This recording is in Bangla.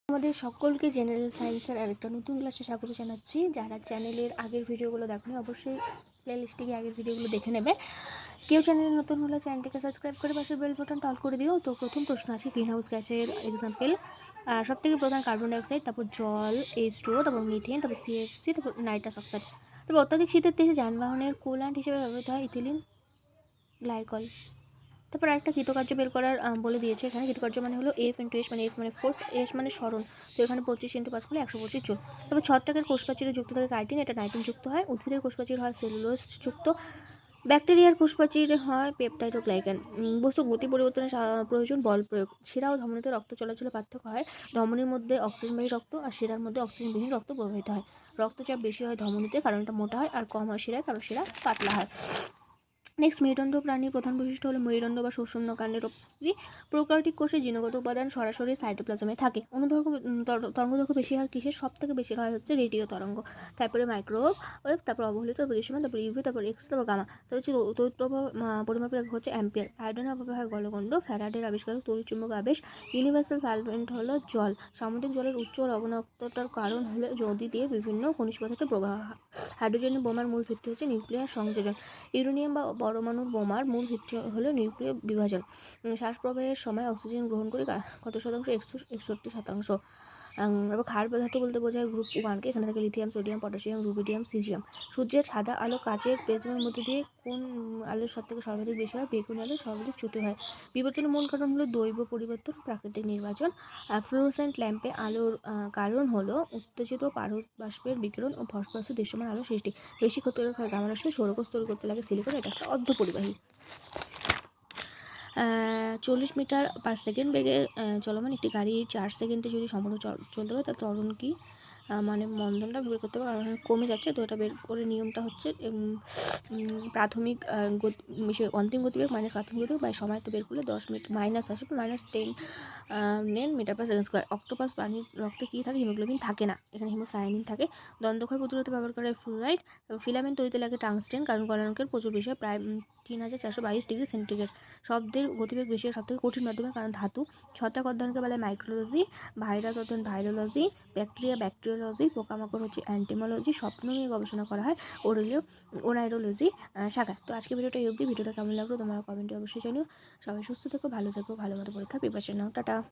আমাদের সকলকে জেনারেল সায়েন্সের আরেকটা নতুন ক্লাসে স্বাগত জানাচ্ছি। যারা চ্যানেলের আগের ভিডিওগুলো দেখোনি অবশ্যই প্লেলিস্টে গিয়ে আগের ভিডিওগুলো দেখে নেবে। কেউ চ্যানেলে নতুন হলে চ্যানেলটিকে সাবস্ক্রাইব করে পাশের বেল বাটনটা অল করে দিও। তো প্রথম প্রশ্ন আছে গ্রিন হাউস গ্যাসের এক্সাম্পল। সবথেকে প্রধান কার্বন ডাইঅক্সাইড, তারপর জল H2O, তারপর মিথেন, তারপর CFC, তারপর নাইট্রাস অক্সাইড। তবে অত্যাধিক শীতের দেশে যানবাহনের কুল্যান্ট হিসেবে ব্যবহৃত হয় ইথিলিন গ্লাইকল। তারপর একটা কৃতকার্য বের করার বলে দিয়েছে। এখানে কৃতকার্য মানে হলো F ইন্টু এস, মানে F মানে ফোর্স, এস মানে সরণ। তো এখানে 25 ইন্টু 5 করলে 125 জুল। তবে ছত্রাকের কোষপ্রাচীরে যুক্ত থাকে কাইটিন, এটা নাইট্রিন যুক্ত হয়। উদ্ভিদের কোষপ্রাচীর হয় সেলুলোজ যুক্ত। ব্যাকটেরিয়ার কোষপ্রাচীরে হয় পেপটাইড ও গ্লাইকান। বস্তু গতি পরিবর্তনের প্রয়োজন বল প্রয়োগ। শিরা ও ধমনীতে রক্ত চলাচলে পার্থক্য হয়। ধমনীর মধ্যে অক্সিজেনবাহী রক্ত আর শিরার মধ্যে অক্সিজেনবিহীন রক্ত প্রবাহিত হয়। রক্তচাপ বেশি হয় ধমনীতে, কারণ এটা মোটা হয়, আর কম হয় শিরায়, কারণ শিরা পাতলা হয়। নেক্সট, মেরুদণ্ড প্রাণীর প্রধান বৈশিষ্ট্য হলো মেরুদণ্ড বা শূন্যকাণ্ডের উপস্থিতি। প্রোক্যারিওটিক কোষে জিনগত উপাদান সরাসরি সাইটোপ্লাজমে থাকে। তরঙ্গদৈর্ঘ্য বেশি হয় কিসের? সব থেকে বেশি হয় হচ্ছে রেডিও তরঙ্গ, তারপরে মাইক্রোওয়েভ, তারপর অবহেলিত, তারপর দৃশ্যমান, তারপর ইউভি, তারপর এক্স, তারপর গামা। তারপর হচ্ছে তড়িৎ প্রবাহ পরিমাপের একক হচ্ছে অ্যাম্পিয়ার। আয়োডনের অভাবে হয় গলগণ্ড। ফ্যারাডের আবিষ্কারক তড়িৎচুম্বক আবেশ। ইউনিভার্সাল সলভেন্ট হলো জল। সামুদ্রিক জলের উচ্চ লবণাক্ততার কারণ হলো নদী দিয়ে বিভিন্ন খনিজ পদার্থের প্রবাহ। হাইড্রোজেনের বোমার মূল ভিত্তি হচ্ছে নিউক্লিয়ার সংযোজন। ইউরেনিয়াম বা পরমাণুর বোমার মূল ভিত্তি হলো নিউক্লিয় বিভাজন। শ্বাস প্রবাহের সময় অক্সিজেন গ্রহণ করে কত শতাংশ? 61%। তারপর ক্ষার ধাতু বলতে বোঝায় গ্রুপ 1কে। এখানে থাকে lithium, sodium, potassium, rubidium, caesium. সূর্যের সাদা আলো কাচের প্রিজমের মধ্যে দিয়ে কোন আলোর থেকে সর্বাধিক বেশি হয়? বেগুনি আলো সর্বাধিক চ্যুতি হয়। বিবর্তনের মূল কারণ হলো দৈব পরিবর্তন, প্রাকৃতিক নির্বাচন। ফ্লুরোসেন্ট ল্যাম্পে আলোর কারণ হলো উত্তেজিত পারদ বাষ্পের বিকিরণ ও ফসফরাসের দৃশ্যমান আলো সৃষ্টি। বেশি ক্ষতিকারক হয় গামা রশ্মি। সৌরকোষ তৈরি করতে লাগে সিলিকন, এটা একটা অর্ধপরিবাহী। 40 মিটার পার সেকেন্ড বেগে চলমান একটি গাড়ি 4 সেকেন্ডে যদি সম্পূর্ণ চলতে পারে, তার ত্বরণ কি? মানে মন্দনটা বের করতে হবে, কারণ কমে যাচ্ছে। তো এটা বের করে নিয়মটা হচ্ছে প্রাথমিক অন্তিম গতিবেগ মাইনাস প্রাথমিক গতিবেগ বাই সময়। তো বের করলে 10 মিটার মাইনাস আসবে -10 metre per second square. Octopus প্রাণীর রক্তে কী থাকে? হিমোগ্লোবিন থাকে না, এখানে হিমোসায়ানিন থাকে। দন্তক্ষয় প্রতিরোধে ব্যবহার করা হয় ফ্লুরাইড। ফিলামেন্ট তৈরিতে লাগে টাংস্টেন, কারণ গলনাঙ্কের প্রচুর বেশি হয়, প্রায় 3422 ডিগ্রি সেন্টিগ্রেড। শব্দের গতিবেগ বেশি হয় সবথেকে কঠিন মাধ্যমে, কারণ ধাতু। ছত্রাক অধ্যয়নকে বলে মাইক্রোলজি। ভাইরাস অধ্যয়ন ভাইরোলজি। Bacteria bacteriology. পোকামাকড় হচ্ছে অ্যান্টিমোলজি। স্বপ্ন নিয়ে গবেষণা করা হয় ওরাইরোলজি শাখা। তো আজকে ভিডিওটা এই অবধি। ভিডিওটা কেমন লাগলো তোমরা কমেন্টে অবশ্যই জানিও। সবাই সুস্থ থেকো, ভালো থেকো, ভালো মতো পরীক্ষার প্রিপারেশন নাও। টাটা।